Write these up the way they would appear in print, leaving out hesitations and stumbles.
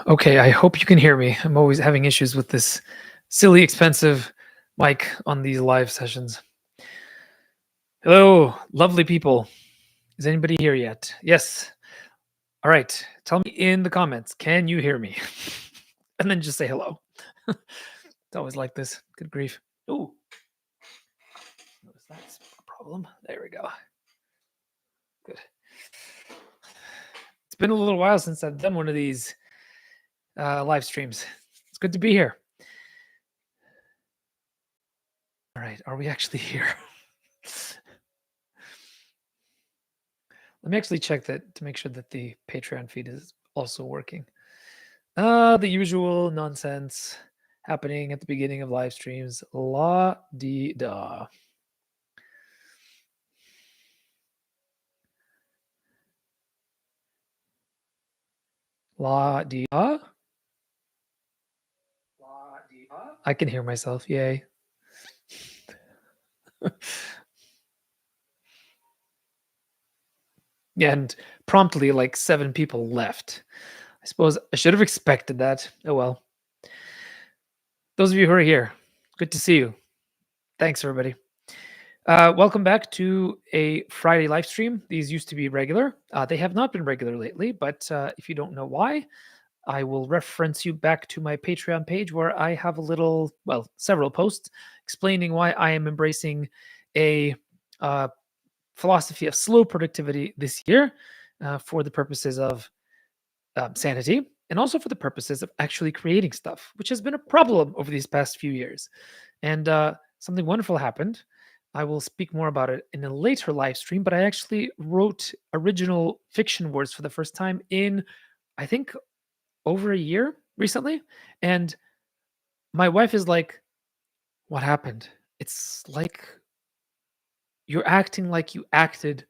Okay, I hope you can hear me. I'm always having issues with this silly, expensive mic on these live sessions. Hello, lovely people. Is anybody here yet? Yes. All right. Tell me in the comments, can you hear me? And then just say hello. It's always like this. Good grief. Ooh. Notice that's a problem. There we go. Good. It's been a little while since I've done one of these live streams. It's good to be here. All right. Are we actually here? Let me actually check that to make sure that the Patreon feed is also working. The usual nonsense happening at the beginning of live streams. La di da. La di da. I can hear myself. Yay. And promptly, like 7 people left. I suppose I should have expected that. Oh well. Those of you who are here, good to see you. Thanks, everybody. Welcome back to a Friday live stream. These used to be regular. They have not been regular lately, but if you don't know why, I will reference you back to my Patreon page where I have several posts explaining why I am embracing a philosophy of slow productivity this year for the purposes of sanity and also for the purposes of actually creating stuff, which has been a problem over these past few years. And something wonderful happened. I will speak more about it in a later live stream, but I actually wrote original fiction words for the first time in, I think, over a year recently. And my wife is like, "What happened?" It's like you're acting like you acted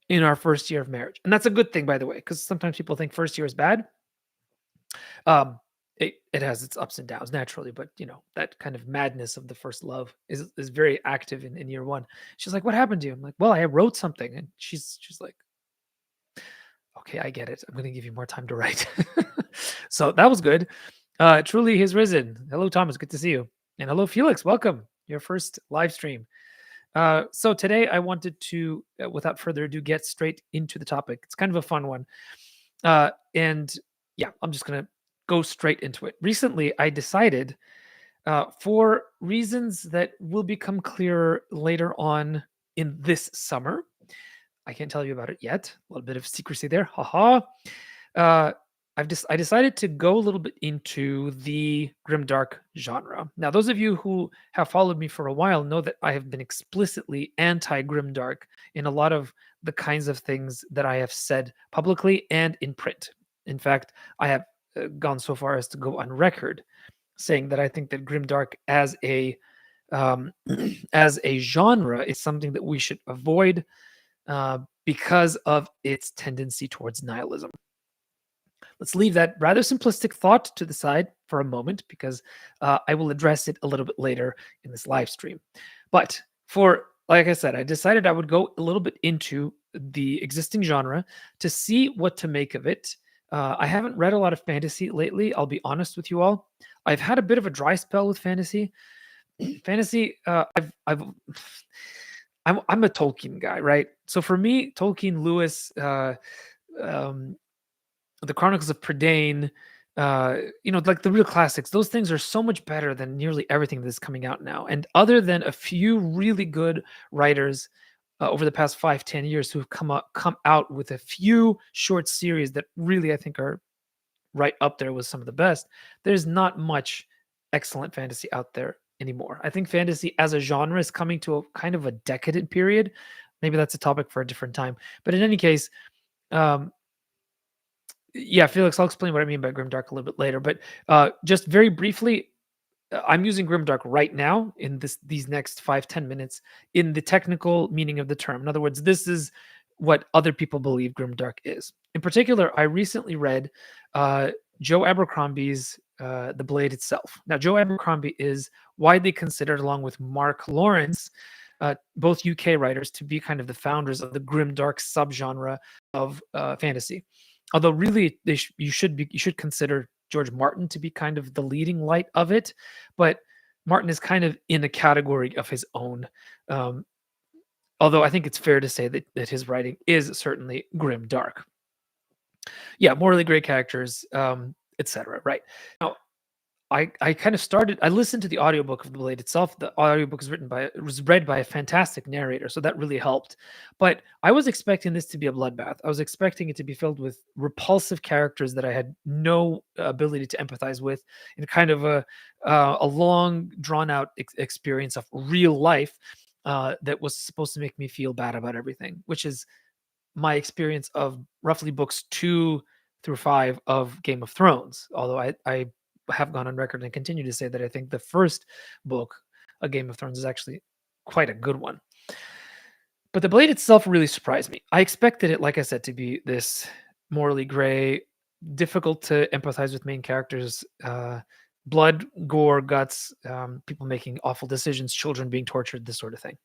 in our first year of marriage. And that's a good thing, by the way, because sometimes people think first year is bad. It has its ups and downs naturally, but that kind of madness of the first love is very active in year one. She's like, "What happened to you?" I'm like, "Well, I wrote something," and she's like, "Okay, I get it. I'm going to give you more time to write." So that was good. Truly, he's risen. Hello, Thomas. Good to see you, and hello, Felix. Welcome. Your first live stream. So today I wanted to, without further ado, get straight into the topic. It's kind of a fun one, and yeah, I'm just going to go straight into it. Recently, I decided, for reasons that will become clearer later on in this summer. I can't tell you about it yet. A little bit of secrecy there. Haha. I decided to go a little bit into the grimdark genre. Now, those of you who have followed me for a while know that I have been explicitly anti-grimdark in a lot of the kinds of things that I have said publicly and in print. In fact, I have gone so far as to go on record saying that I think that grimdark as a as a genre is something that we should avoid because of its tendency towards nihilism. Let's leave that rather simplistic thought to the side for a moment because I will address it a little bit later in this live stream. But like I said, I decided I would go a little bit into the existing genre to see what to make of it. I haven't read a lot of fantasy lately. I'll be honest with you all. I've had a bit of a dry spell with fantasy. Fantasy, I'm a Tolkien guy, right? So for me, Tolkien, Lewis, the Chronicles of Prydain, like the real classics, those things are so much better than nearly everything that's coming out now. And other than a few really good writers over the past 5-10 years who have come out with a few short series that really I think are right up there with some of the best, there's not much excellent fantasy out there anymore. I think fantasy as a genre is coming to a kind of a decadent period. Maybe that's a topic for a different time. But in any case, yeah, Felix, I'll explain what I mean by grimdark a little bit later. But just very briefly, I'm using grimdark right now in these next 5-10 minutes in the technical meaning of the term. In other words, this is what other people believe grimdark is. In particular, I recently read Joe Abercrombie's The Blade itself. Now, Joe Abercrombie is widely considered, along with Mark Lawrence, both UK writers, to be kind of the founders of the grimdark subgenre of fantasy. Although really, you should consider George Martin to be kind of the leading light of it, but Martin is kind of in a category of his own. Um, Although I think it's fair to say that his writing is certainly grim dark. Yeah, morally great characters, etc. Right now, I kind of started. I listened to the audiobook of the Blade itself. The audiobook is written by it was read by a fantastic narrator, so that really helped. But I was expecting this to be a bloodbath. I was expecting it to be filled with repulsive characters that I had no ability to empathize with, in kind of a long, drawn out experience of real life that was supposed to make me feel bad about everything, which is my experience of roughly books 2 through 5 of Game of Thrones. Although I have gone on record and continue to say that I think the first book, A Game of Thrones, is actually quite a good one. But the Blade itself really surprised me. I expected it, like I said, to be this morally gray, difficult to empathize with main characters, blood, gore, guts, people making awful decisions, children being tortured, this sort of thing.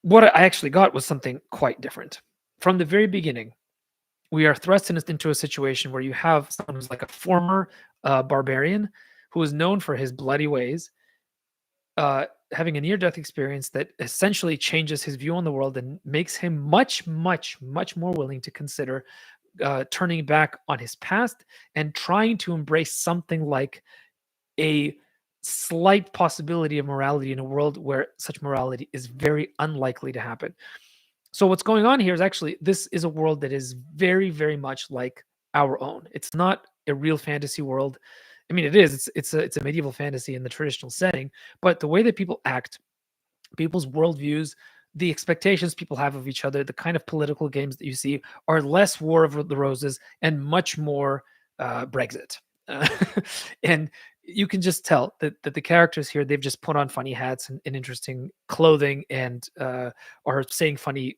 What I actually got was something quite different. From the very beginning, we are thrust into a situation where you have someone who's like a former barbarian who is known for his bloody ways, having a near-death experience that essentially changes his view on the world and makes him much, much, much more willing to consider turning back on his past and trying to embrace something like a slight possibility of morality in a world where such morality is very unlikely to happen. So what's going on here is actually this is a world that is very, very much like our own. It's not a real fantasy world. I mean, it is. It's a medieval fantasy in the traditional setting, but the way that people act, people's worldviews, the expectations people have of each other, the kind of political games that you see are less War of the Roses and much more Brexit. Uh, and you can just tell that the characters here, they've just put on funny hats and interesting clothing and are saying funny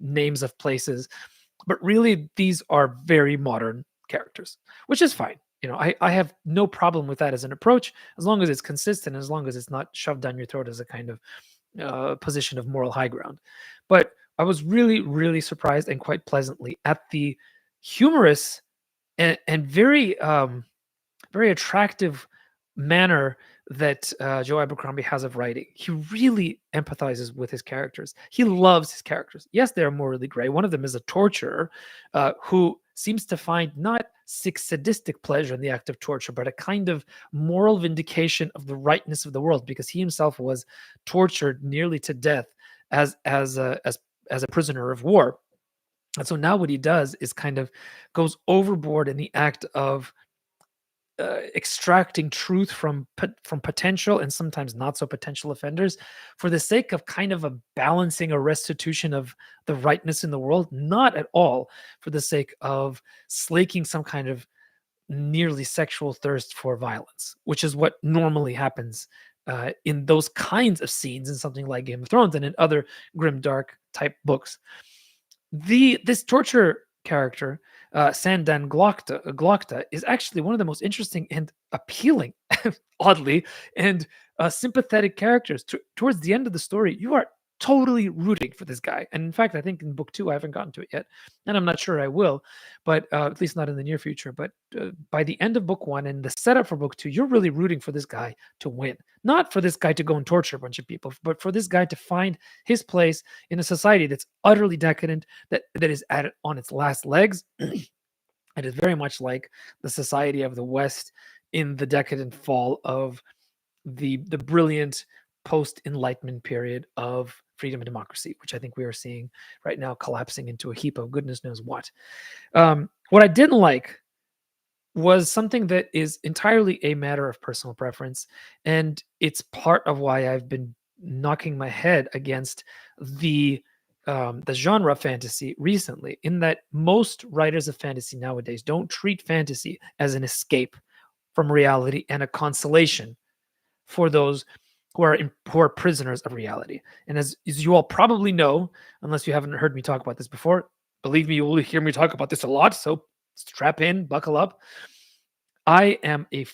names of places. But really, these are very modern characters, which is fine. I have no problem with that as an approach, as long as it's consistent, as long as it's not shoved down your throat as a kind of position of moral high ground. But I was really, really surprised and quite pleasantly at the humorous and very, very attractive manner that Joe Abercrombie has of writing. He really empathizes with his characters. He loves his characters. Yes, they are morally gray. One of them is a torturer who seems to find not sadistic pleasure in the act of torture, but a kind of moral vindication of the rightness of the world, because he himself was tortured nearly to death as a prisoner of war. And so now what he does is kind of goes overboard in the act of extracting truth from potential and sometimes not so potential offenders for the sake of kind of a balancing, a restitution of the rightness in the world, not at all for the sake of slaking some kind of nearly sexual thirst for violence, which is what normally happens in those kinds of scenes in something like Game of Thrones and in other grim dark type books. This torture character, Sandan Glokta, is actually one of the most interesting and appealing, oddly, and sympathetic characters. Towards the end of the story, you are totally rooting for this guy. And in fact, I think in book 2, I haven't gotten to it yet, and I'm not sure I will, but at least not in the near future. But by the end of book 1 and the setup for book 2, you're really rooting for this guy to win, not for this guy to go and torture a bunch of people, but for this guy to find his place in a society that's utterly decadent, that is on its last legs. It is very much like the society of the West in the decadent fall of the brilliant post-Enlightenment period of freedom and democracy, which I think we are seeing right now collapsing into a heap of goodness knows what. What I didn't like was something that is entirely a matter of personal preference, and it's part of why I've been knocking my head against the genre fantasy recently, in that most writers of fantasy nowadays don't treat fantasy as an escape from reality and a consolation for those who are prisoners of reality. And as you all probably know, unless you haven't heard me talk about this before, believe me, you will hear me talk about this a lot. So strap in, buckle up. I am a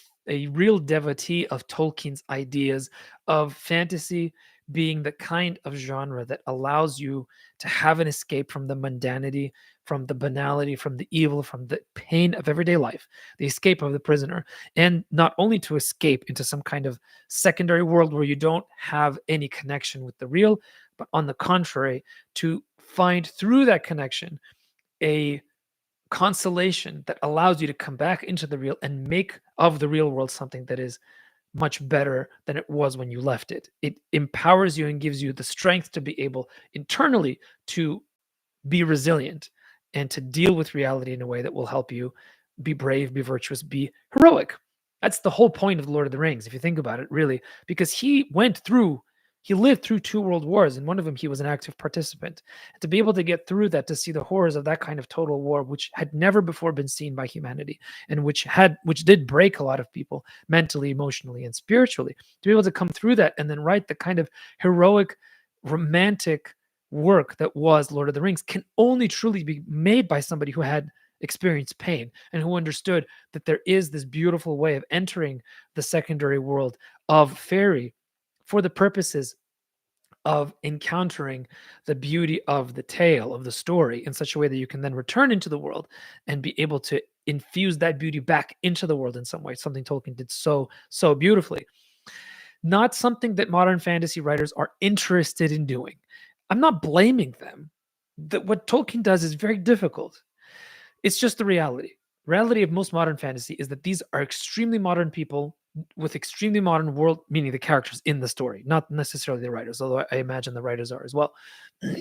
real devotee of Tolkien's ideas of fantasy being the kind of genre that allows you to have an escape from the mundanity, from the banality, from the evil, from the pain of everyday life, the escape of the prisoner, and not only to escape into some kind of secondary world where you don't have any connection with the real, but on the contrary, to find through that connection a consolation that allows you to come back into the real and make of the real world something that is much better than it was when you left it. It empowers you and gives you the strength to be able internally to be resilient and to deal with reality in a way that will help you be brave, be virtuous, be heroic. That's the whole point of the Lord of the Rings, if you think about it, really, because he lived through two world wars, and one of them he was an active participant. And to be able to get through that, to see the horrors of that kind of total war, which had never before been seen by humanity, and which did break a lot of people mentally, emotionally, and spiritually, to be able to come through that and then write the kind of heroic, romantic work that was Lord of the Rings can only truly be made by somebody who had experienced pain and who understood that there is this beautiful way of entering the secondary world of fairy for the purposes of encountering the beauty of the tale of the story in such a way that you can then return into the world and be able to infuse that beauty back into the world in some way, something Tolkien did so beautifully. Not something that modern fantasy writers are interested in doing. I'm not blaming them. That what Tolkien does is very difficult. It's just the reality. Reality of most modern fantasy is that these are extremely modern people with extremely modern world, meaning the characters in the story, not necessarily the writers, although I imagine the writers are as well.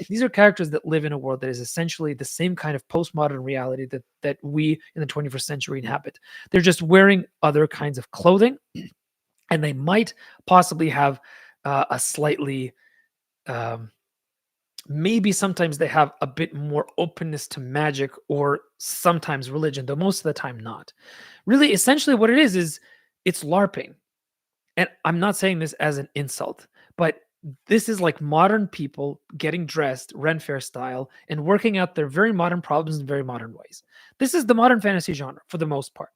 These are characters that live in a world that is essentially the same kind of postmodern reality that we in the 21st century inhabit. They're just wearing other kinds of clothing, and they might possibly have a slightly um, maybe sometimes they have a bit more openness to magic or sometimes religion, though most of the time not. Really, essentially, what it is it's LARPing. And I'm not saying this as an insult, but this is like modern people getting dressed Ren Fair style and working out their very modern problems in very modern ways. This is the modern fantasy genre for the most part.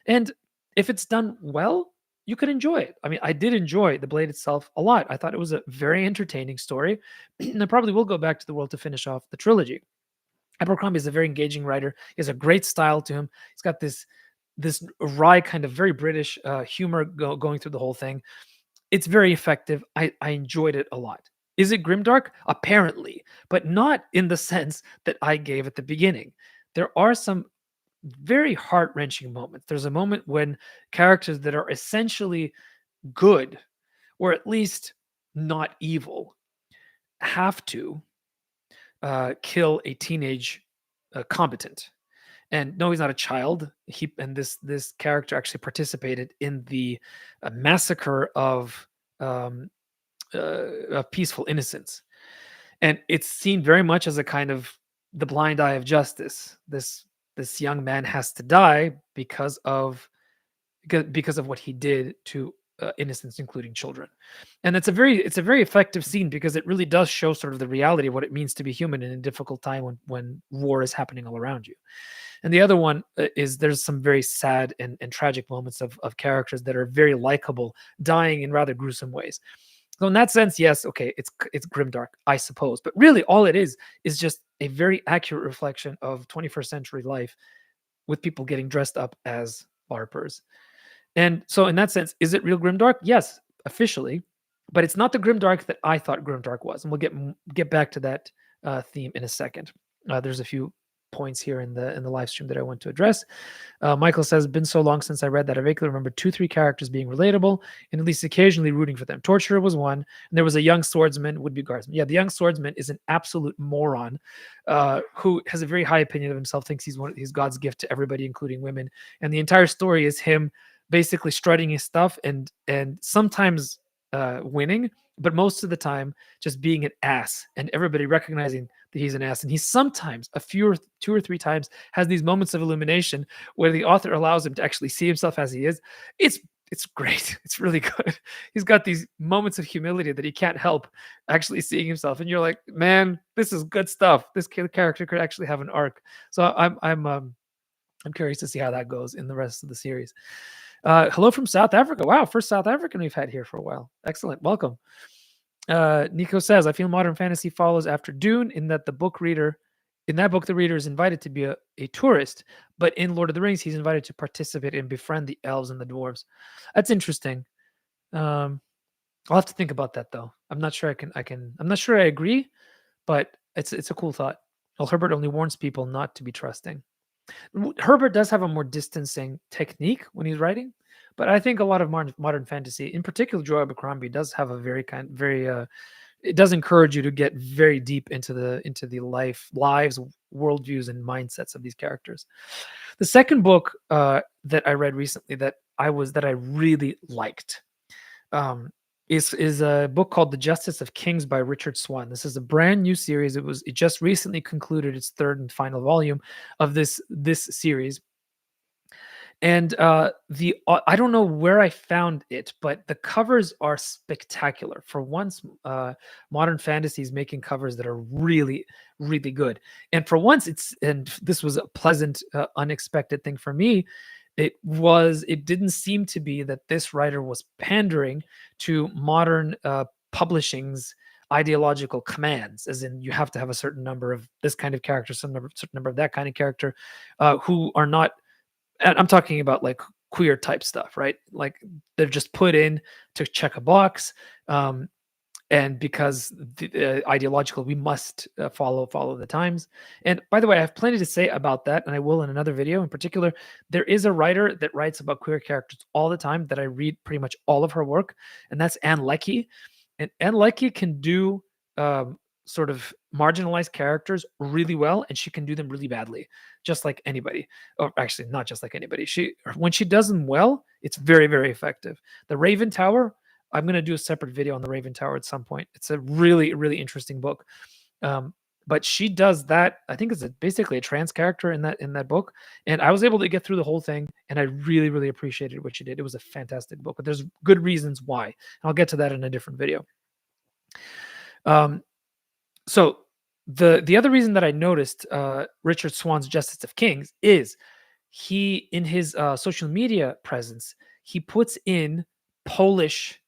And if it's done well, you could enjoy it. I mean, I did enjoy The Blade itself a lot. I thought it was a very entertaining story. And I probably will go back to the world to finish off the trilogy. Abercrombie is a very engaging writer. He has a great style to him. He's got this wry kind of very British humor going through the whole thing. It's very effective. I enjoyed it a lot. Is it grimdark? Apparently, but not in the sense that I gave at the beginning. There are some very heart-wrenching moments. There's a moment when characters that are essentially good, or at least not evil, have to kill a teenage combatant. And no, he's not a child. This character actually participated in the massacre um, of peaceful innocents, and it's seen very much as a kind of the blind eye of justice. This young man has to die because of what he did to innocents, including children. And it's a very effective scene because it really does show sort of the reality of what it means to be human in a difficult time when war is happening all around you. And the other one is there's some very sad and tragic moments of characters that are very likable, dying in rather gruesome ways. So in that sense, yes, okay, it's grimdark, I suppose. But really, all it is just a very accurate reflection of 21st century life with people getting dressed up as LARPers. And so, in that sense, is it real grimdark? Yes, officially, but it's not the grimdark that I thought grimdark was. And we'll get back to that theme in a second. There's a few points here in the live stream that I want to address. Michael says, "Been so long since I read that I vaguely remember 2-3 characters being relatable and at least occasionally rooting for them. Torturer was one, and there was a young swordsman, would be guardsman. Yeah, the young swordsman is an absolute moron who has a very high opinion of himself, thinks he's God's gift to everybody, including women. And the entire story is him basically strutting his stuff and sometimes winning, but most of the time just being an ass and everybody recognizing that he's an ass. And he sometimes, 2 or 3 times, has these moments of illumination where the author allows him to actually see himself as he is. It's great. It's really good. He's got these moments of humility that he can't help actually seeing himself, and you're like, man, this is good stuff. This character could actually have an arc. So I'm curious to see how that goes in the rest of the series. Hello from South Africa. Wow, first South African we've had here for a while. Excellent. Welcome. Nico says, I feel modern fantasy follows after Dune in that in that book, the reader is invited to be a tourist, but in Lord of the Rings, he's invited to participate and befriend the elves and the dwarves. That's interesting. Um, I'll have to think about that though. I'm not sure I'm not sure I agree, but it's a cool thought. Well, Herbert only warns people not to be trusting. Herbert does have a more distancing technique when he's writing, but I think a lot of modern fantasy, in particular Joy Abercrombie, does have a very it does encourage you to get very deep into the lives, worldviews, and mindsets of these characters. The second book that I read recently that I really liked um, is a book called The Justice of Kings by Richard Swan. This is a brand new series. It just recently concluded its third and final volume of this series. And the I don't know where I found it, but the covers are spectacular. For once, modern fantasy is making covers that are really good. And for once, and this was a pleasant, unexpected thing for me. It didn't seem to be that this writer was pandering to modern publishing's ideological commands, as in you have to have a certain number of this kind of character, certain number of that kind of character, who are not, and I'm talking about like queer type stuff, right? Like they're just put in to check a box, um, and because ideological, we must follow the times. And by the way, I have plenty to say about that, and I will in another video. In particular, there is a writer that writes about queer characters all the time that I read pretty much all of her work, and that's Anne Leckie. And Anne Leckie can do sort of marginalized characters really well, and she can do them really badly, just like anybody. Or actually, not just like anybody. When she does them well, it's very effective. The Raven Tower. I'm going to do a separate video on the Raven Tower at some point. It's a really interesting book. Um, but she does that. I think it's basically a trans character in that book, and I was able to get through the whole thing, and I really appreciated what she did. It was a fantastic book, but there's good reasons why. And I'll get to that in a different video. Um, so the other reason that I noticed Richard Swan's Justice of Kings is he, in his social media presence, he puts in Polish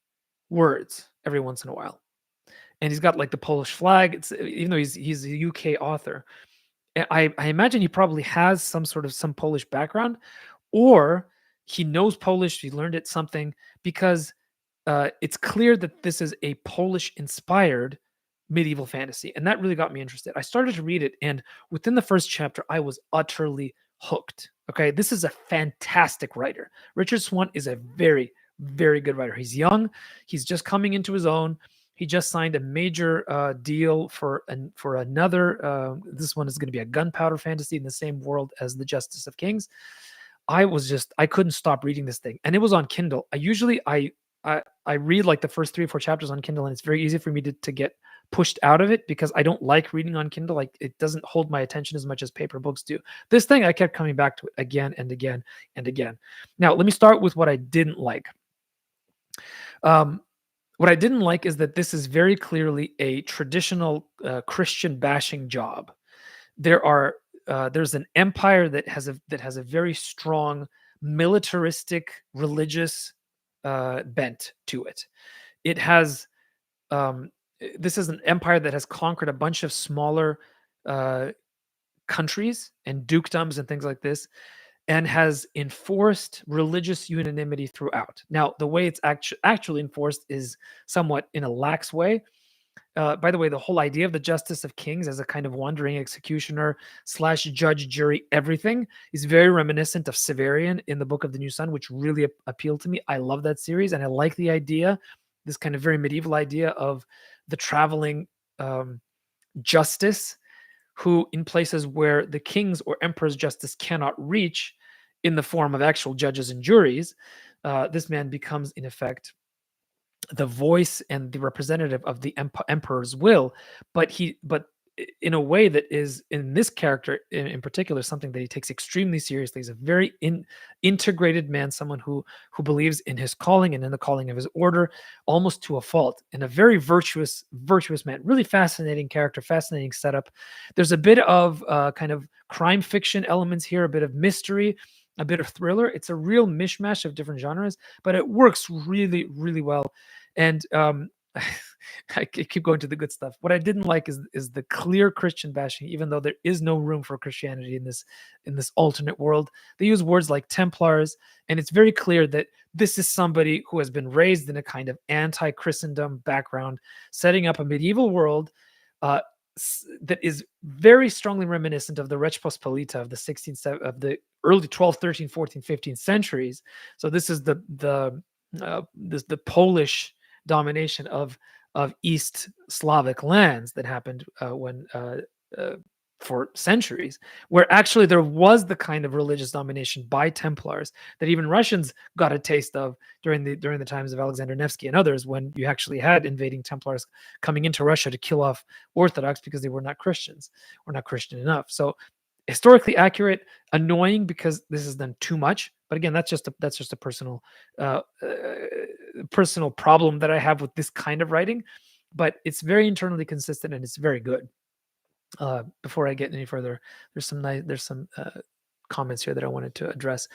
words every once in a while, and he's got like the Polish flag. It's even though he's a UK author, I imagine he probably has some Polish background, or he knows Polish. He learned it something, because it's clear that this is a Polish inspired medieval fantasy, and that really got me interested. I started to read it, and within the first chapter, I was utterly hooked. Okay, this is a fantastic writer. Richard Swan is a very good writer. He's young. He's just coming into his own. He just signed a major deal for another. This one is going to be a gunpowder fantasy in the same world as the Justice of Kings. I couldn't stop reading this thing, and it was on Kindle. I read like the first 3 or 4 chapters on Kindle, and it's very easy for me to get pushed out of it because I don't like reading on Kindle. Like it doesn't hold my attention as much as paper books do. This thing, I kept coming back to it again and again and again. Now, let me start with what I didn't like. What I didn't like is that this is very clearly a traditional Christian bashing job. There's an empire that has a very strong militaristic religious bent to it. It has this is an empire that has conquered a bunch of smaller countries and dukedoms and things like this, and has enforced religious unanimity throughout. Now, the way it's actually enforced is somewhat in a lax way. By the way, the whole idea of the Justice of Kings as a kind of wandering executioner / judge, jury, everything is very reminiscent of Severian in the Book of the New Sun, which really appealed to me. I love that series, and I like the idea, this kind of very medieval idea of the traveling justice, who in places where the king's or emperor's justice cannot reach in the form of actual judges and juries, this man becomes, in effect, the voice and the representative of the emperor's will, but in a way that is, in this character in particular, something that he takes extremely seriously. He's a very integrated man, someone who believes in his calling and in the calling of his order, almost to a fault, and a very virtuous man. Really fascinating character, fascinating setup. There's a bit of kind of crime fiction elements here, a bit of mystery, a bit of thriller. It's a real mishmash of different genres, but it works really well. And keep going to the good stuff. What I didn't like is the clear Christian bashing, even though there is no room for Christianity in this alternate world. They use words like Templars, and it's very clear that this is somebody who has been raised in a kind of anti-Christendom background, setting up a medieval world uh, that is very strongly reminiscent of the Rzeczpospolita of the 16th, of the early 12th, 13th, 14th, 15th centuries. So this is the Polish domination of East Slavic lands that happened when for centuries, where actually there was the kind of religious domination by Templars that even Russians got a taste of during the times of Alexander Nevsky and others, when you actually had invading Templars coming into Russia to kill off Orthodox because they were not Christians or not Christian enough. So historically accurate, annoying because this is done too much. But again, that's just a uh, uh, personal problem that I have with this kind of writing. But it's very internally consistent and it's very good. Before I get any further, there's some comments here that I wanted to address.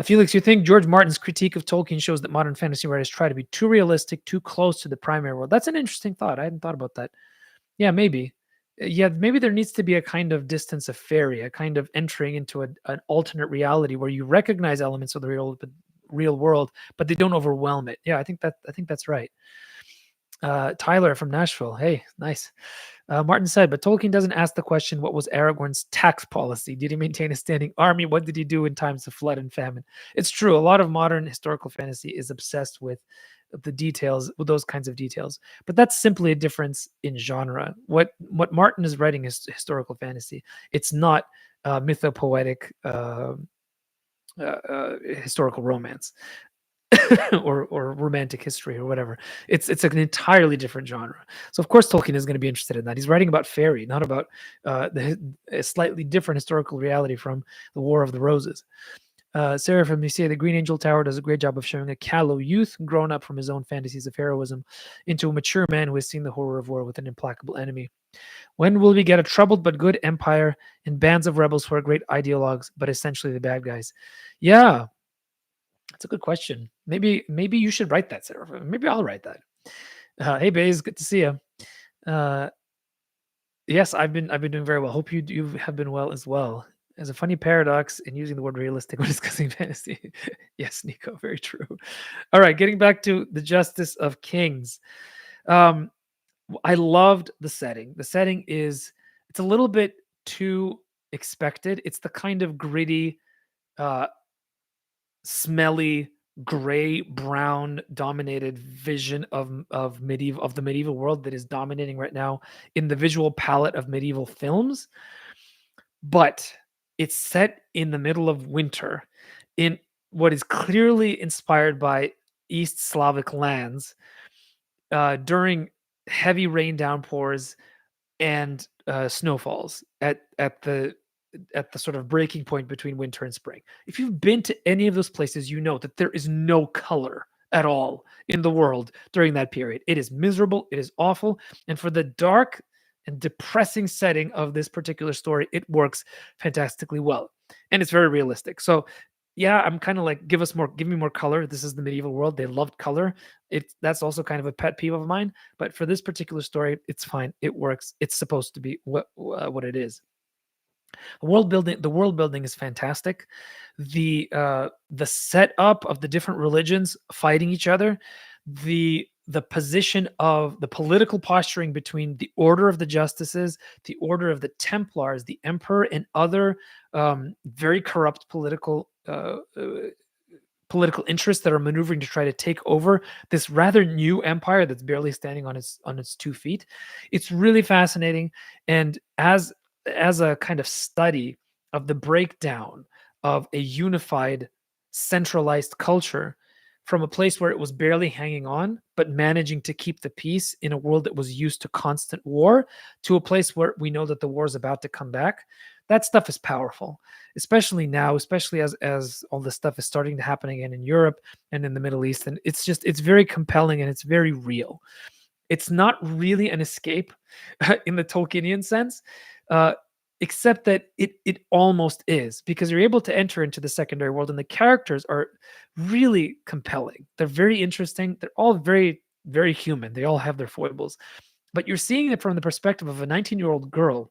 Felix, you think George Martin's critique of Tolkien shows that modern fantasy writers try to be too realistic, too close to the primary world? That's an interesting thought. I hadn't thought about that. Yeah, maybe. Yeah, maybe there needs to be a kind of distance of fairy, a kind of entering into an alternate reality where you recognize elements of the real world, but they don't overwhelm it. Yeah, I think that's right. Tyler from Nashville. Hey, nice. Martin said, but Tolkien doesn't ask the question, what was Aragorn's tax policy? Did he maintain a standing army? What did he do in times of flood and famine? It's true. A lot of modern historical fantasy is obsessed with the details, with those kinds of details. But that's simply a difference in genre. What Martin is writing is historical fantasy. It's not mythopoetic historical romance. or romantic history or whatever. It's an entirely different genre. So of course Tolkien is going to be interested in that. He's writing about fairy, not about a slightly different historical reality from the War of the Roses. Sarah from Nicaea, the Green Angel Tower does a great job of showing a callow youth grown up from his own fantasies of heroism into a mature man who has seen the horror of war with an implacable enemy. When will we get a troubled but good empire and bands of rebels who are great ideologues but essentially the bad guys? Yeah, that's a good question. Maybe you should write that, Sarah. Maybe I'll write that. Hey, Baze, good to see you. Uh, yes, I've been doing very well. Hope you have been well as well. There's a funny paradox in using the word realistic when discussing fantasy. Yes, Nico, very true. All right, getting back to the Justice of Kings. Um, I loved the setting. The setting it's a little bit too expected. It's the kind of gritty, uh, smelly, gray brown dominated vision of the medieval world that is dominating right now in the visual palette of medieval films. But it's set in the middle of winter in what is clearly inspired by East Slavic lands during heavy rain downpours and snowfalls at the sort of breaking point between winter and spring. If you've been to any of those places, you know that there is no color at all in the world during that period. It is miserable, it is awful, and for the dark and depressing setting of this particular story, it works fantastically well. And it's very realistic. So yeah, I'm kind of like, give me more color. This is the medieval world. They loved color. That's also kind of a pet peeve of mine. But for this particular story, it's fine. It works. It's supposed to be what it is. The world building is fantastic. The setup of the different religions fighting each other, the position of the political posturing between the order of the justices, the order of the Templars, the emperor, and other very corrupt political interests that are maneuvering to try to take over this rather new empire that's barely standing on its 2 feet. It's really fascinating, and as a kind of study of the breakdown of a unified, centralized culture from a place where it was barely hanging on, but managing to keep the peace in a world that was used to constant war, to a place where we know that the war is about to come back. That stuff is powerful, especially now, especially as all this stuff is starting to happen again in Europe and in the Middle East. And it's very compelling and it's very real. It's not really an escape in the Tolkienian sense, uh, except that it almost is, because you're able to enter into the secondary world and the characters are really compelling. They're very interesting. They're all very very human. They all have their foibles, but you're seeing it from the perspective of a 19-year-old girl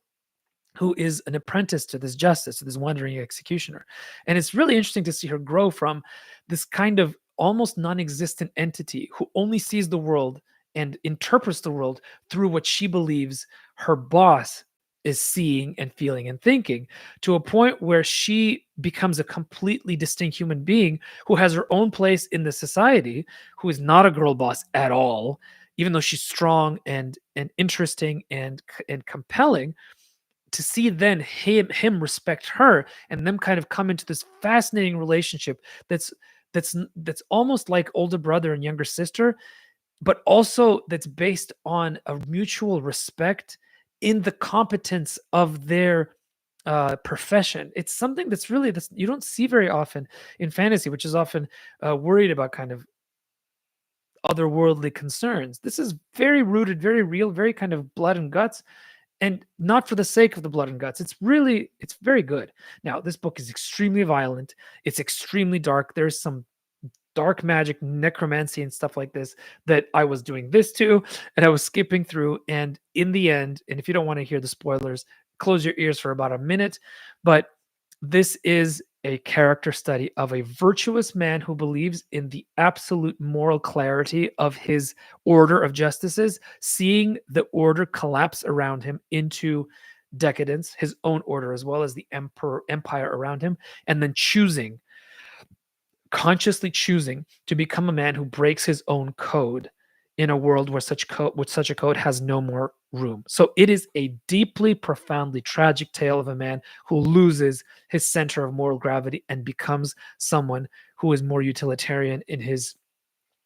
who is an apprentice to this justice, to this wandering executioner. And it's really interesting to see her grow from this kind of almost non existent entity who only sees the world and interprets the world through what she believes her boss is seeing and feeling and thinking, to a point where she becomes a completely distinct human being who has her own place in the society, who is not a girl boss at all, even though she's strong and interesting and compelling. To see then him respect her and them kind of come into this fascinating relationship that's almost like older brother and younger sister, but also that's based on a mutual respect in the competence of their profession. It's something that's you don't see very often in fantasy, which is often worried about kind of otherworldly concerns. This is very rooted, very real, very kind of blood and guts, and not for the sake of the blood and guts. It's very good. Now, this book is extremely violent. It's extremely dark. There's some dark magic, necromancy, and stuff like this that I was doing this to, and I was skipping through. And in the end, and if you don't want to hear the spoilers, close your ears for about a minute. But this is a character study of a virtuous man who believes in the absolute moral clarity of his order of justices, seeing the order collapse around him into decadence, his own order as well as the empire around him, and then consciously choosing to become a man who breaks his own code in a world where such a code has no more room. So it is a deeply, profoundly tragic tale of a man who loses his center of moral gravity and becomes someone who is more utilitarian in his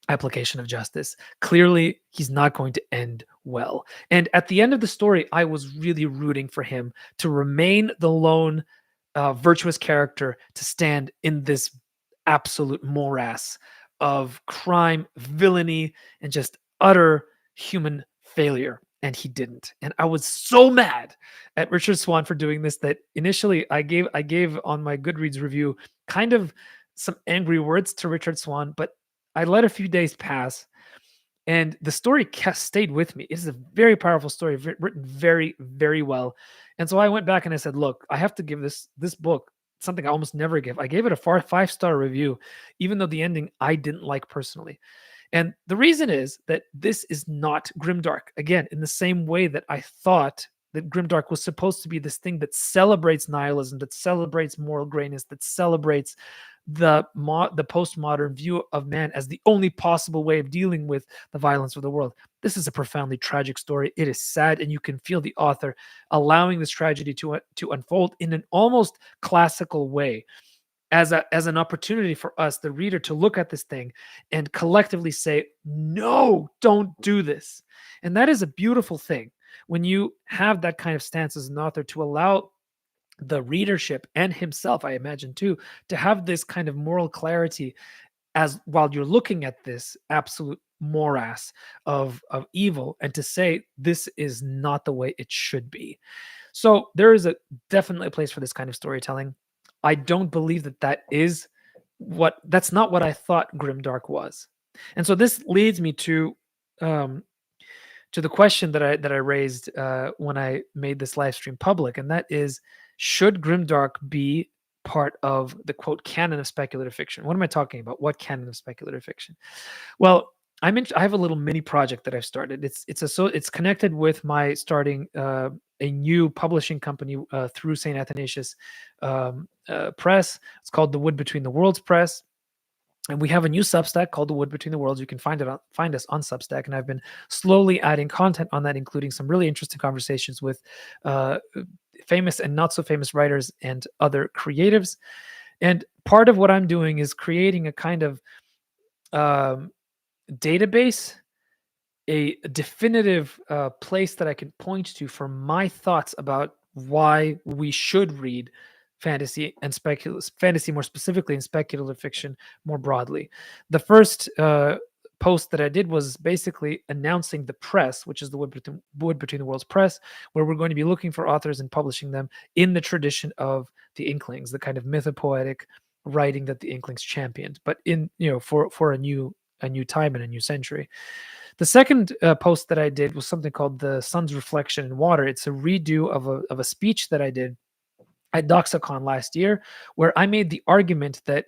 application of justice. Clearly, he's not going to end well. And at the end of the story, I was really rooting for him to remain the lone virtuous character, to stand in this absolute morass of crime, villainy, and just utter human failure. And he didn't. And I was so mad at Richard Swan for doing this that initially I gave on my Goodreads review kind of some angry words to Richard Swan, but I let a few days pass, and the story stayed with me. It is a very powerful story, written very, very well. And so I went back and I said, "Look, I have to give this book something I almost never give." I gave it a 5-star review, even though the ending I didn't like personally. And the reason is that this is not Grimdark. Again, in the same way that I thought that Grimdark was supposed to be this thing that celebrates nihilism, that celebrates moral grayness, that celebrates the postmodern view of man as the only possible way of dealing with the violence of the world. This is a profoundly tragic story. It is sad, and you can feel the author allowing this tragedy to unfold in an almost classical way, as an opportunity for us, the reader, to look at this thing and collectively say, "No, don't do this." And that is a beautiful thing when you have that kind of stance as an author, to allow the readership and himself, I imagine too, to have this kind of moral clarity as while you're looking at this absolute morass of evil, and to say this is not the way it should be. So there is a definitely a place for this kind of storytelling. I don't believe that's not what I thought Grimdark was. And so this leads me um, to the question that I raised when I made this live stream public, and that is, should Grimdark be part of the quote canon of speculative fiction? What am I talking about? What canon of speculative fiction? Well, I have a little mini project that I've started. It's connected with my starting a new publishing company through St. Athanasius Press. It's called The Wood Between the Worlds Press. And we have a new Substack called The Wood Between the Worlds. You can find us on Substack, and I've been slowly adding content on that, including some really interesting conversations with uh, famous and not so famous writers and other creatives. And part of what I'm doing is creating a kind of um, database, a definitive place that I can point to for my thoughts about why we should read fantasy and fantasy more specifically, and speculative fiction more broadly. The first post that I did was basically announcing the press, which is the Wood Between the Worlds Press, where we're going to be looking for authors and publishing them in the tradition of the Inklings, the kind of mythopoetic writing that the Inklings championed, but in for a new time and a new century. The second post that I did was something called the Sun's Reflection in Water. It's a redo of a speech that I did at Doxicon last year, where I made the argument that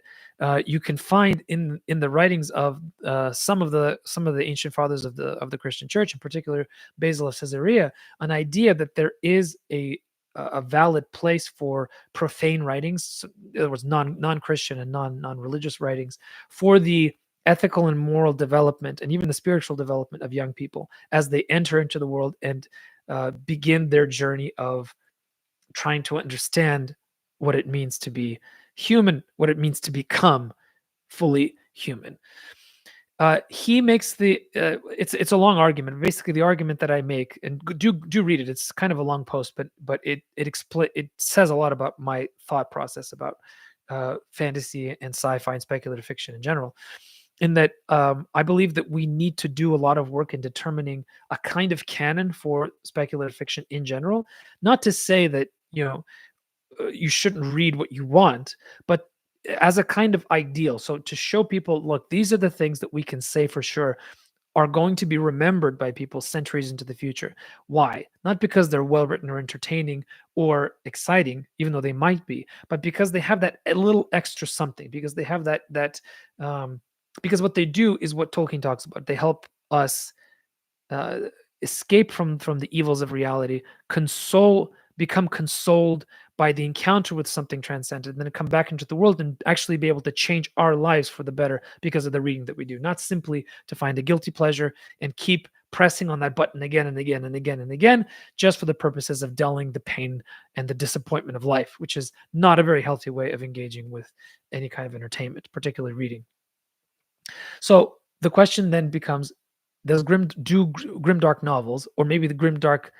you can find in the writings of some of the ancient fathers of the Christian Church, in particular Basil of Caesarea, an idea that there is a valid place for profane writings. So there was non-Christian and non-religious writings for the ethical and moral development and even the spiritual development of young people as they enter into the world and begin their journey of trying to understand what it means to be human, what it means to become fully human. He makes it's a long argument. Basically, the argument that I make, and do read it. It's kind of a long post, but it says a lot about my thought process about fantasy and sci-fi and speculative fiction in general. In that, I believe that we need to do a lot of work in determining a kind of canon for speculative fiction in general. Not to say that you shouldn't read what you want, but as a kind of ideal. So to show people, look, these are the things that we can say for sure are going to be remembered by people centuries into the future. Why? Not because they're well written or entertaining or exciting, even though they might be, but because they have that a little extra something. Because they have um, because what they do is what Tolkien talks about. They help us uh, escape from the evils of reality, become consoled by the encounter with something transcendent, and then come back into the world and actually be able to change our lives for the better because of the reading that we do, not simply to find a guilty pleasure and keep pressing on that button again and again and again and again, just for the purposes of dulling the pain and the disappointment of life, which is not a very healthy way of engaging with any kind of entertainment, particularly reading. So the question then becomes: Grimdark novels, or maybe the grimdark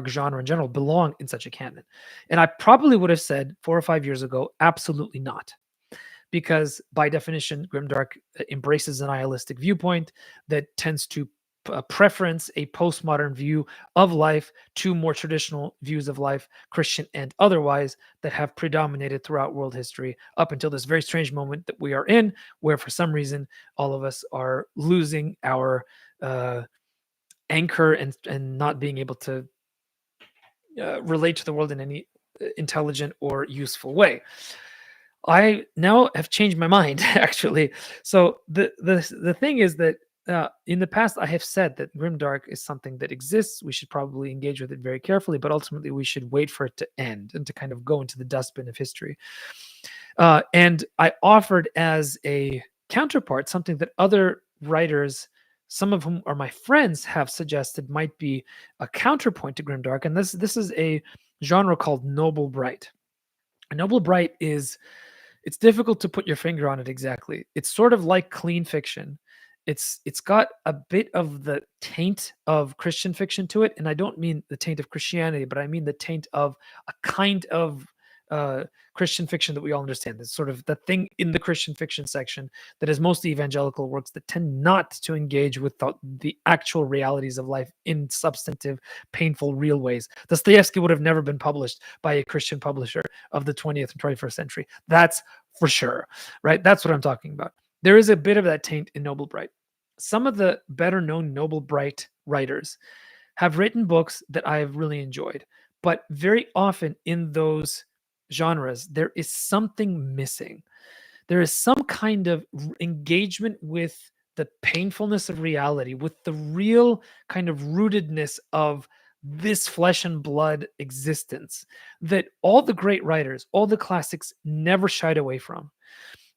genre in general, belong in such a canon? And I probably would have said 4 or 5 years ago, absolutely not, because by definition, grimdark embraces a nihilistic viewpoint that tends to preference a postmodern view of life to more traditional views of life, Christian and otherwise, that have predominated throughout world history up until this very strange moment that we are in, where for some reason all of us are losing our uh, anchor and not being able to relate to the world in any intelligent or useful way. I now have changed my mind actually. So the thing is that in the past I have said that grimdark is something that exists. We should probably engage with it very carefully, but ultimately we should wait for it to end and to kind of go into the dustbin of history. And I offered as a counterpart something that other writers, some of whom are my friends, have suggested might be a counterpoint to grimdark, and this is a genre called noblebright. A noblebright is, it's difficult to put your finger on it exactly. It's sort of like clean fiction. It's got a bit of the taint of Christian fiction to it, and I don't mean the taint of Christianity, but I mean the taint of a kind of Christian fiction that we all understand. It's sort of the thing in the Christian fiction section that is mostly evangelical works that tend not to engage with the actual realities of life in substantive, painful, real ways. Dostoevsky would have never been published by a Christian publisher of the 20th and 21st century. That's for sure, right? That's what I'm talking about. There is a bit of that taint in Noblebright. Some of the better known Noblebright writers have written books that I have really enjoyed, but very often in those genres, there is something missing. There is some kind of engagement with the painfulness of reality, with the real kind of rootedness of this flesh and blood existence that all the great writers, all the classics never shied away from.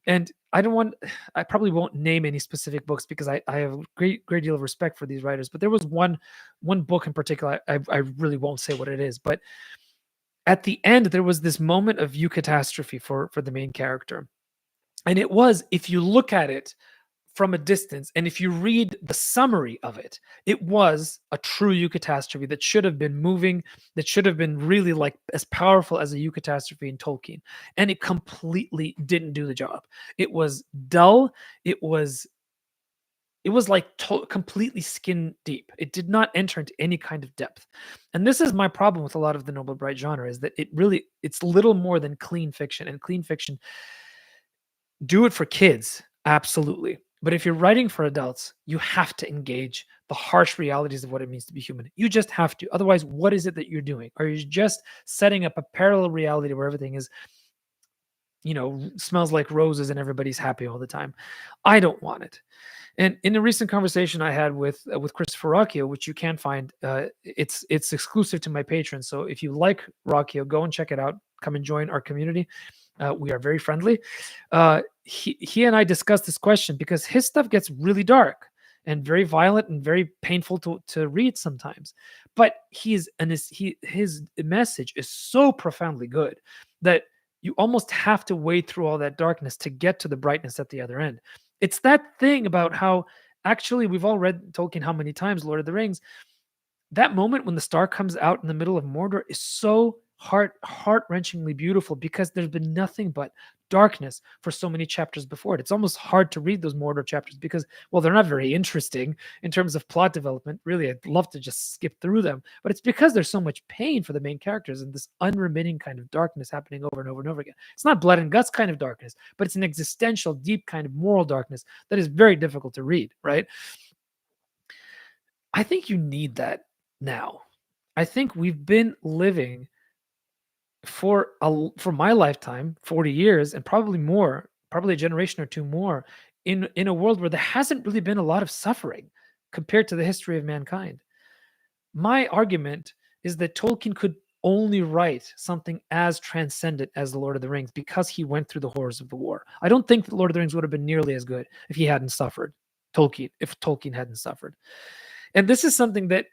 And I probably won't name any specific books because I have a great deal of respect for these writers. But there was one book in particular, I really won't say what it is, but at the end there was this moment of eucatastrophe for the main character. And it was, if you look at it from a distance and if you read the summary of it, it was a true eucatastrophe that should have been moving, that should have been really like as powerful as a eucatastrophe in Tolkien. And it completely didn't do the job. It was dull. It was like completely skin deep. It did not enter into any kind of depth. And this is my problem with a lot of the noble bright genre, is that it's little more than clean fiction. And clean fiction, do it for kids, absolutely. But if you're writing for adults, you have to engage the harsh realities of what it means to be human. You just have to. Otherwise, what is it that you're doing? Are you just setting up a parallel reality where everything is, smells like roses and everybody's happy all the time? I don't want it. And in a recent conversation I had with Christopher Rocchio, which you can find, it's exclusive to my patrons. So if you like Rocchio, go and check it out. Come and join our community. We are very friendly. He and I discussed this question because his stuff gets really dark and very violent and very painful to read sometimes. But his message is so profoundly good that you almost have to wade through all that darkness to get to the brightness at the other end. It's that thing about how actually we've all read Tolkien how many times, Lord of the Rings. That moment when the star comes out in the middle of Mordor is so heart-wrenchingly beautiful because there's been nothing but darkness for so many chapters before it. It's almost hard to read those Mordor chapters because, well, they're not very interesting in terms of plot development. Really, I'd love to just skip through them, but it's because there's so much pain for the main characters and this unremitting kind of darkness happening over and over and over again. It's not blood and guts kind of darkness, but it's an existential, deep kind of moral darkness that is very difficult to read, right? I think you need that now. I think we've been living for my lifetime, 40 years, and probably more, probably a generation or two more, in a world where there hasn't really been a lot of suffering compared to the history of mankind. My argument is that Tolkien could only write something as transcendent as The Lord of the Rings because he went through the horrors of the war. I don't think The Lord of the Rings would have been nearly as good if he hadn't suffered. If Tolkien hadn't suffered. And this is something that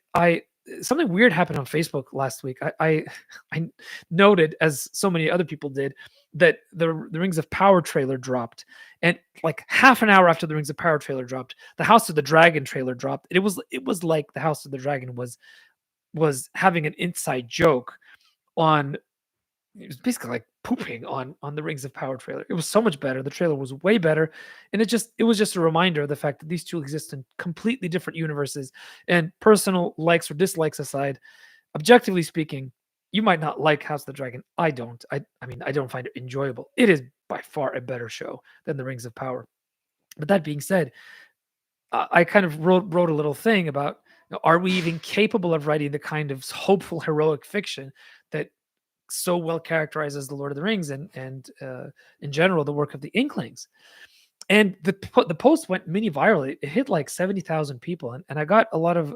something weird happened on Facebook last week. I noted, as so many other people did, that the Rings of Power trailer dropped, and like half an hour after the Rings of Power trailer dropped, the House of the Dragon trailer dropped. It was like the House of the Dragon was having an inside joke on. It was basically like pooping on the Rings of Power trailer. It was so much better. The trailer was way better, and it was just a reminder of the fact that these two exist in completely different universes. And personal likes or dislikes aside, objectively speaking, you might not like House of the Dragon. I don't. I mean, I don't find it enjoyable. It is by far a better show than the Rings of Power. But that being said, I kind of wrote a little thing about, are we even capable of writing the kind of hopeful heroic fiction that so well characterizes the Lord of the Rings and in general the work of the Inklings. And the post went mini viral. It hit like 70,000 people, and I got a lot of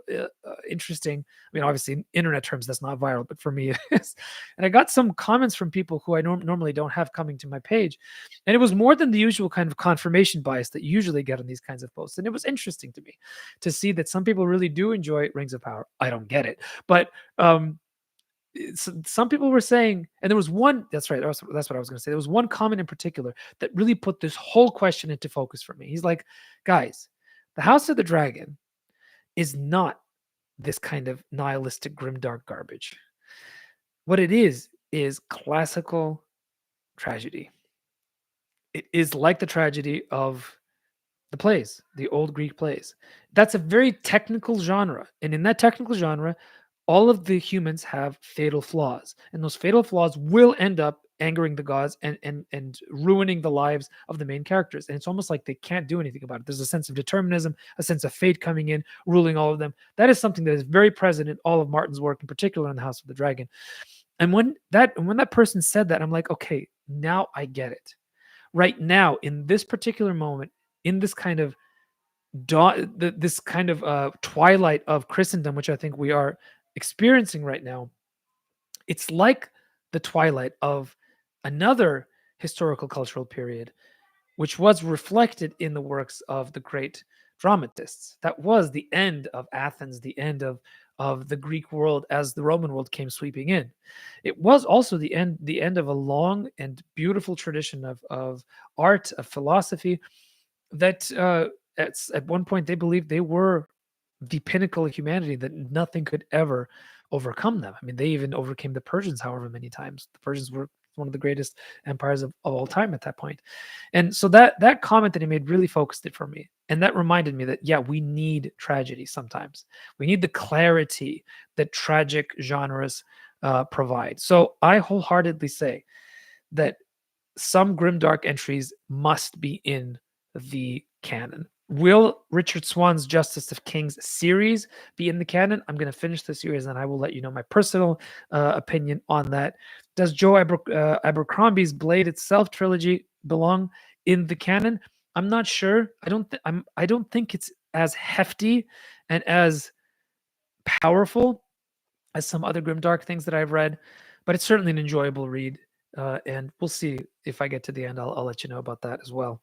interesting. I mean, obviously, in internet terms, that's not viral, but for me, it is. And I got some comments from people who I normally don't have coming to my page, and it was more than the usual kind of confirmation bias that you usually get on these kinds of posts. And it was interesting to me to see that some people really do enjoy Rings of Power. I don't get it, but some people were saying, and there was one, that's right, that's what I was going to say. There was one comment in particular that really put this whole question into focus for me. He's like, guys, the House of the Dragon is not this kind of nihilistic grimdark garbage. What it is classical tragedy. It is like the tragedy of the plays, the old Greek plays. That's a very technical genre, and in that technical genre, all of the humans have fatal flaws, and those fatal flaws will end up angering the gods and ruining the lives of the main characters. And it's almost like they can't do anything about it. There's a sense of determinism, a sense of fate coming in, ruling all of them. That is something that is very present in all of Martin's work, in particular in the House of the Dragon. And when that person said that, I'm like, okay, now I get it. Right now, in this particular moment, in this kind of this kind of twilight of Christendom, which I think we are experiencing right now, it's like the twilight of another historical cultural period, which was reflected in the works of the great dramatists. That was the end of Athens, the end of the Greek world as the Roman world came sweeping in. It was also the end of a long and beautiful tradition of art, of philosophy that at one point they believed they were the pinnacle of humanity, that nothing could ever overcome them. I mean, they even overcame the Persians however many times. The Persians were one of the greatest empires of all time at that point. And so that comment that he made really focused it for me. And that reminded me that, yeah, we need tragedy sometimes. We need the clarity that tragic genres provide. So I wholeheartedly say that some grimdark entries must be in the canon. Will Richard Swan's Justice of Kings series be in the canon? I'm going to finish the series and I will let you know my personal opinion on that. Does Abercrombie's Blade itself trilogy belong in the canon? I'm not sure. I don't think it's as hefty and as powerful as some other Grimdark things that I've read, but it's certainly an enjoyable read. And we'll see if I get to the end. I'll let you know about that as well.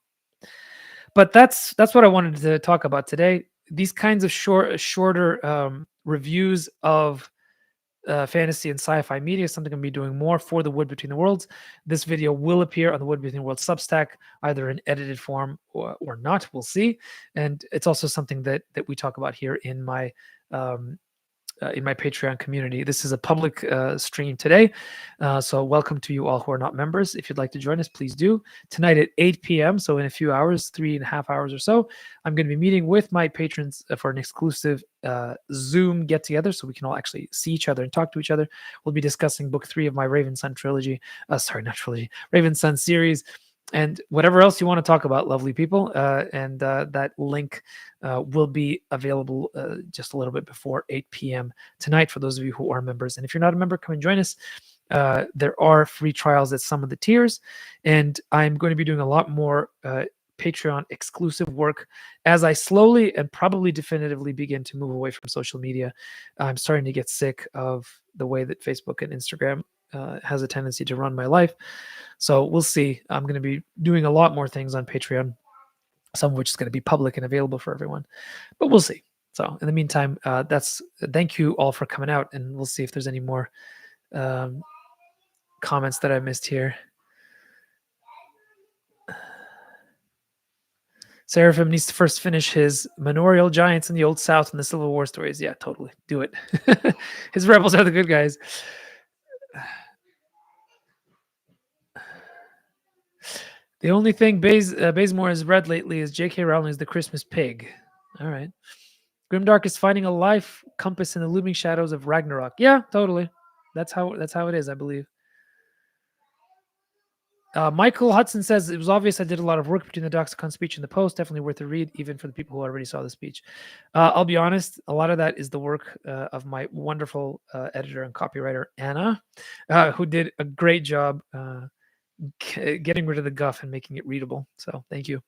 But that's what I wanted to talk about today. These kinds of shorter reviews of fantasy and sci-fi media is something I'm going to be doing more for the Wood Between the Worlds. This video will appear on the Wood Between the Worlds Substack, either in edited form or not. We'll see. And it's also something that we talk about here in my Patreon community. This is a public stream today. So welcome to you all who are not members. If you'd like to join us, please do. Tonight at 8 p.m., so in a few hours, 3.5 hours or so, I'm going to be meeting with my patrons for an exclusive Zoom get-together so we can all actually see each other and talk to each other. We'll be discussing book 3 of my Raven Sun trilogy. Raven Sun series. And whatever else you want to talk about, lovely people. And that link will be available just a little bit before 8 p.m. tonight for those of you who are members. And if you're not a member, come and join us. There are free trials at some of the tiers. And I'm going to be doing a lot more Patreon exclusive work as I slowly and probably definitively begin to move away from social media. I'm starting to get sick of the way that Facebook and Instagram has a tendency to run my life. So we'll see. I'm going to be doing a lot more things on Patreon, some of which is going to be public and available for everyone, but we'll see. So in the meantime, thank you all for coming out, and we'll see if there's any more comments that I missed here. Seraphim needs to first finish his Manorial Giants in the Old South and the Civil War stories. Yeah, totally. Do it. His rebels are the good guys. The only thing Bazemore has read lately is J.K. Rowling's The Christmas Pig. All right. Grimdark is finding a life compass in the looming shadows of Ragnarok. Yeah, totally. That's how it is, I believe. Michael Hudson says it was obvious I did a lot of work between the Doxicon speech and the post. Definitely worth a read, even for the people who already saw the speech. I'll be honest, a lot of that is the work of my wonderful editor and copywriter, Anna, who did a great job getting rid of the guff and making it readable. So thank you.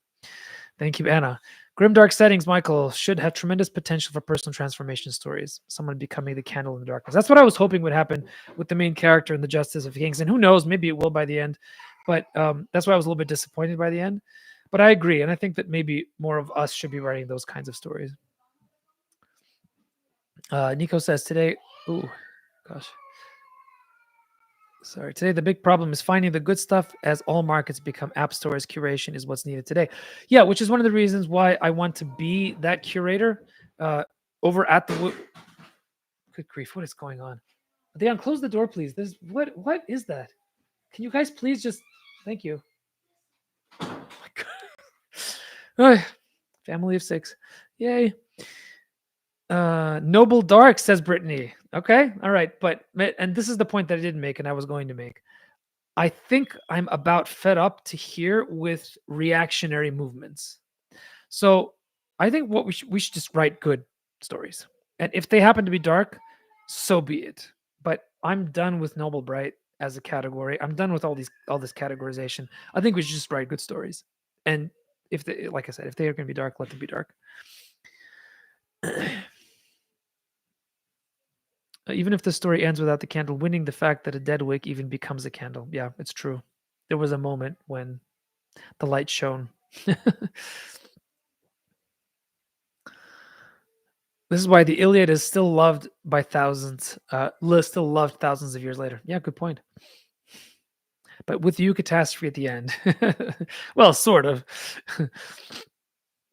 Thank you, Anna. Grimdark settings, Michael, should have tremendous potential for personal transformation stories. Someone becoming the candle in the darkness. That's what I was hoping would happen with the main character in the Justice of Kings. And who knows, maybe it will by the end. But that's why I was a little bit disappointed by the end. But I agree. And I think that maybe more of us should be writing those kinds of stories. Nico says today, ooh, gosh. Sorry. Today, the big problem is finding the good stuff as all markets become app stores. Curation is what's needed today. Yeah, which is one of the reasons why I want to be that curator over at the. Good grief! What is going on? Deon, close the door, please. This what is that? Can you guys please just? Thank you. Oh my god. Family of 6. Yay. Noble Dark, says Brittany. Okay, all right, but and this is the point that I didn't make and I was going to make. I think I'm about fed up to here with reactionary movements. So I think what we should just write good stories, and if they happen to be dark, so be it. But I'm done with noblebright as a category. I'm done with all this categorization. I think we should just write good stories, and if they, like I said, if they are going to be dark, let them be dark. Even if the story ends without the candle winning, the fact that a dead wick even becomes a candle. Yeah, it's true. There was a moment when the light shone. This is why the Iliad is still loved by thousands, still loved thousands of years later. Yeah, good point. But with you catastrophe at the end. Well, sort of.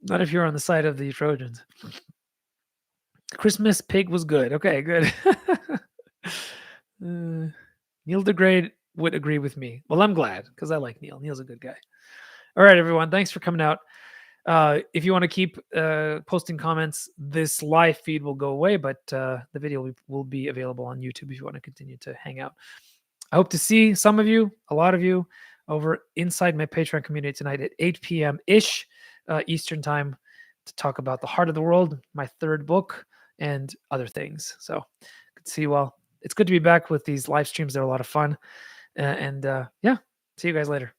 Not if you're on the side of the Trojans. Christmas Pig was good. Okay, good. Neil deGrade would agree with me. Well, I'm glad because I like Neil. Neil's a good guy. All right, everyone. Thanks for coming out. If you want to keep posting comments, this live feed will go away, but the video will be available on YouTube if you want to continue to hang out. I hope to see some of you, a lot of you, over inside my Patreon community tonight at 8 p.m. ish Eastern time. to talk about the heart of the world, my third book, and other things. So, good to see you all. It's good to be back with these live streams. They're a lot of fun. And yeah, see you guys later.